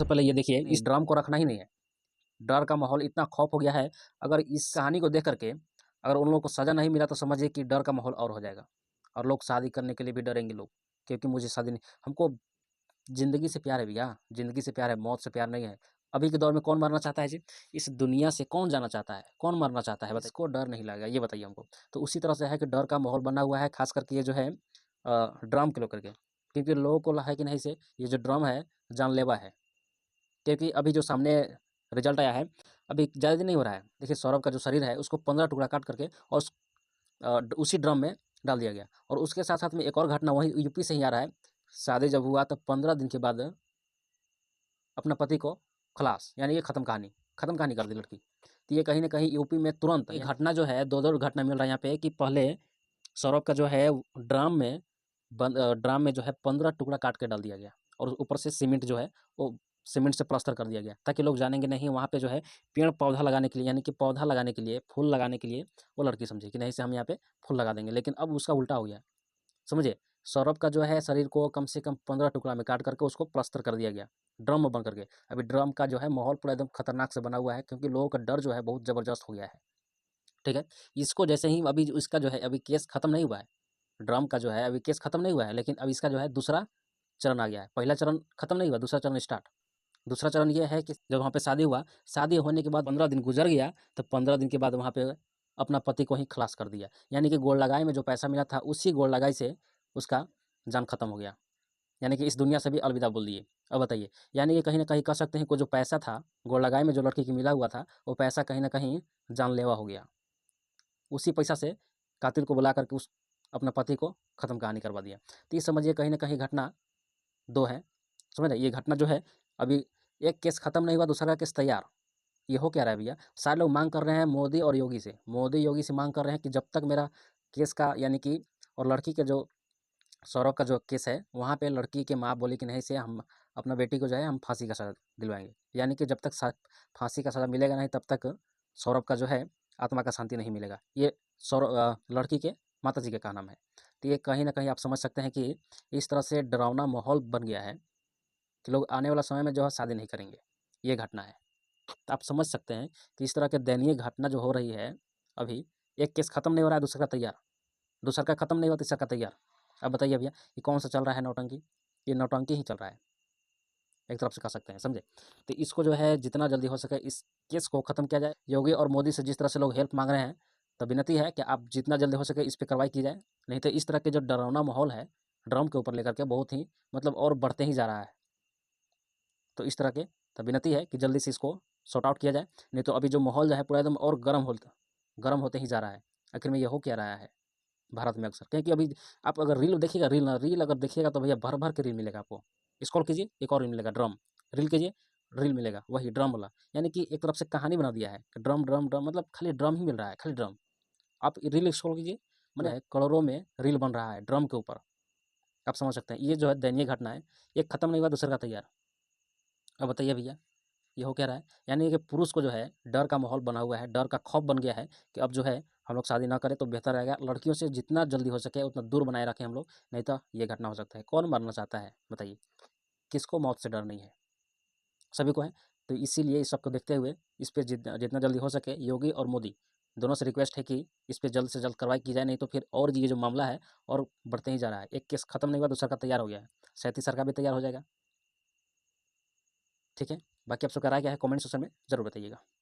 सबसे पहले ये देखिए, इस ड्राम को रखना ही नहीं है। डर का माहौल इतना खौफ हो गया है, अगर इस कहानी को देख करके अगर उन लोगों को सज़ा नहीं मिला तो समझिए कि डर का माहौल और हो जाएगा और लोग शादी करने के लिए भी डरेंगे लोग, क्योंकि मुझे शादी नहीं, हमको ज़िंदगी से प्यार है भैया, ज़िंदगी से प्यार है, मौत से प्यार नहीं है। अभी के दौर में कौन मरना चाहता है जी? इस दुनिया से कौन जाना चाहता है? कौन मरना चाहता है? बताइए, इसको डर नहीं लगेगा, ये बताइए हमको। तो उसी तरह से है कि डर का माहौल बना हुआ है, ख़ास करके ये जो है ड्रम को लेकर के, क्योंकि लोगों को है कि नहीं से ये जो ड्रम है जानलेवा है। क्योंकि अभी जो सामने रिजल्ट आया है, अभी ज़्यादा दिन नहीं हो रहा है। देखिए सौरभ का जो शरीर है उसको 15 टुकड़ा काट करके और उसी ड्रम में डाल दिया गया। और उसके साथ साथ में एक और घटना वही यूपी से ही आ रहा है। शादी जब हुआ तो 15 दिन के बाद अपना पति को खलास, यानी ये खत्म कहानी कर दी लड़की। तो ये कहीं ना कहीं यूपी में तुरंत ये घटना जो है, दो दो घटना मिल रहा है यहाँ पे कि पहले सौरभ का जो है ड्राम में जो है 15 टुकड़ा काट के डाल दिया गया और ऊपर से सीमेंट जो है वो सीमेंट से प्लास्टर कर दिया गया, ताकि लोग जानेंगे नहीं वहाँ पे जो है पेड़ पौधा लगाने के लिए, यानी कि पौधा लगाने के लिए, फूल लगाने के लिए वो लड़की समझी कि नहीं से हम यहाँ पे फूल लगा देंगे। लेकिन अब उसका उल्टा हो गया, समझिए। सौरभ का जो है शरीर को कम से कम 15 टुकड़ा में काट करके उसको प्लास्टर कर दिया गया ड्रम में बन करके। अभी ड्रम का जो है माहौल पूरा एकदम खतरनाक से बना हुआ है, क्योंकि लोगों का डर जो है बहुत ज़बरदस्त हो गया है। ठीक है, इसको जैसे ही अभी इसका जो है अभी केस खत्म नहीं हुआ है, ड्रम का जो है अभी केस खत्म नहीं हुआ है, लेकिन अब इसका जो है दूसरा चरण आ गया है। पहला चरण खत्म नहीं हुआ, दूसरा चरण स्टार्ट। दूसरा चरण ये है कि जब वहाँ पे शादी हुआ, शादी होने के बाद 15 दिन गुजर गया, तो 15 दिन के बाद वहाँ पे अपना पति को ही खलास कर दिया। यानी कि गोड़ लगाई में जो पैसा मिला था उसी गोड़ लगाई से उसका जान खत्म हो गया, यानी कि इस दुनिया से भी अलविदा बोल दिए। अब बताइए, यानी कि कहीं न कहीं कह सकते हैं कि जो पैसा था गोड़ लगाई में जो लड़की की मिला हुआ था, वो पैसा कहीं न कहीं जानलेवा हो गया। उसी पैसा से कातिल को बुला करके उस अपना पति को ख़त्म कहानी करवा दिया। तो ये समझिए कहीं न कहीं घटना 2 है, समझ रहे? ये घटना जो है अभी एक केस ख़त्म नहीं हुआ, दूसरा का केस तैयार। ये हो क्या रहा है भैया? सारे लोग माँग कर रहे हैं मोदी और योगी से, मोदी योगी से माँग कर रहे हैं कि जब तक मेरा केस का, यानी कि और लड़की के जो सौरभ का जो केस है, वहाँ पे लड़की की माँ बोली कि नहीं से हम अपना बेटी को जो है हम फांसी का सज़ा दिलवाएँगे। यानी कि जब तक फांसी का सज़ा मिलेगा नहीं तब तक सौरभ का जो है आत्मा का शांति नहीं मिलेगा। ये लड़की के माताजी का कहना है। तो ये कहीं न कहीं आप समझ सकते हैं कि इस तरह से डरावना माहौल बन गया है कि लोग आने वाला समय में जो है शादी नहीं करेंगे। ये घटना है। तो आप समझ सकते हैं कि इस तरह के दयनीय घटना जो हो रही है अभी, एक केस खत्म नहीं हो रहा है, दूसरे का तैयार, दूसरा का खत्म नहीं हुआ, तीसरा का तैयार। अब बताइए भैया ये कौन सा चल रहा है नौटंकी? ये नौटंकी ही चल रहा है, एक तरफ से कह सकते हैं, समझे? तो इसको जो है जितना जल्दी हो सके इस केस को ख़त्म किया जाए। योगी और मोदी से जिस तरह से लोग हेल्प मांग रहे हैं, तो विनती है कि आप जितना जल्दी हो सके इस पे कार्रवाई की जाए। नहीं तो इस तरह के जो डरावना माहौल है ड्रम के ऊपर लेकर के बहुत ही मतलब और बढ़ते ही जा रहा है। तो इस तरह के तो विनती है कि जल्दी से इसको सॉर्ट आउट किया जाए, नहीं तो अभी जो माहौल जो है पूरा एकदम और गर्म होते ही जा रहा है। आखिर में ये हो क्या रहा है भारत में अक्सर? क्योंकि अभी आप अगर रील देखिएगा, रील अगर देखिएगा तो भैया भर भर के रील मिलेगा आपको। स्क्रॉल कीजिए एक और रील मिलेगा ड्रम, रील कीजिए रील मिलेगा वही ड्रम वाला। यानी कि एक तरफ से कहानी बना दिया है कि ड्रम ड्रम ड्रम, मतलब खाली ड्रम ही मिल रहा है, खाली ड्रम। आप रील स्क्रॉल कीजिए, मतलब करोड़ों में रील बन रहा है ड्रम के ऊपर। आप समझ सकते हैं ये जो है दयनीय घटना है, एक खत्म नहीं हुआ दूसरे का तैयार। अब बताइए भैया ये हो क्या रहा है? यानी कि पुरुष को जो है डर का माहौल बना हुआ है, डर का खौफ बन गया है कि अब जो है हम लोग शादी ना करें तो बेहतर रहेगा। लड़कियों से जितना जल्दी हो सके उतना दूर बनाए रखें हम लोग, नहीं तो ये घटना हो सकता है। कौन मरना चाहता है बताइए? किसको मौत से डर नहीं है? सभी को है। तो इसीलिए इस सबको देखते हुए इस पे जितना जितना जल्दी हो सके योगी और मोदी दोनों से रिक्वेस्ट है कि इस पे जल्द से जल्द कार्रवाई की जाए, नहीं तो फिर और ये जो मामला है और बढ़ते ही जा रहा है। एक केस खत्म नहीं हुआ दूसरा का तैयार हो गया है, शायद तीसरा का भी तैयार हो जाएगा। ठीक है, बाकी आप सबका राय क्या है कमेंट सेक्शन में ज़रूर बताइएगा।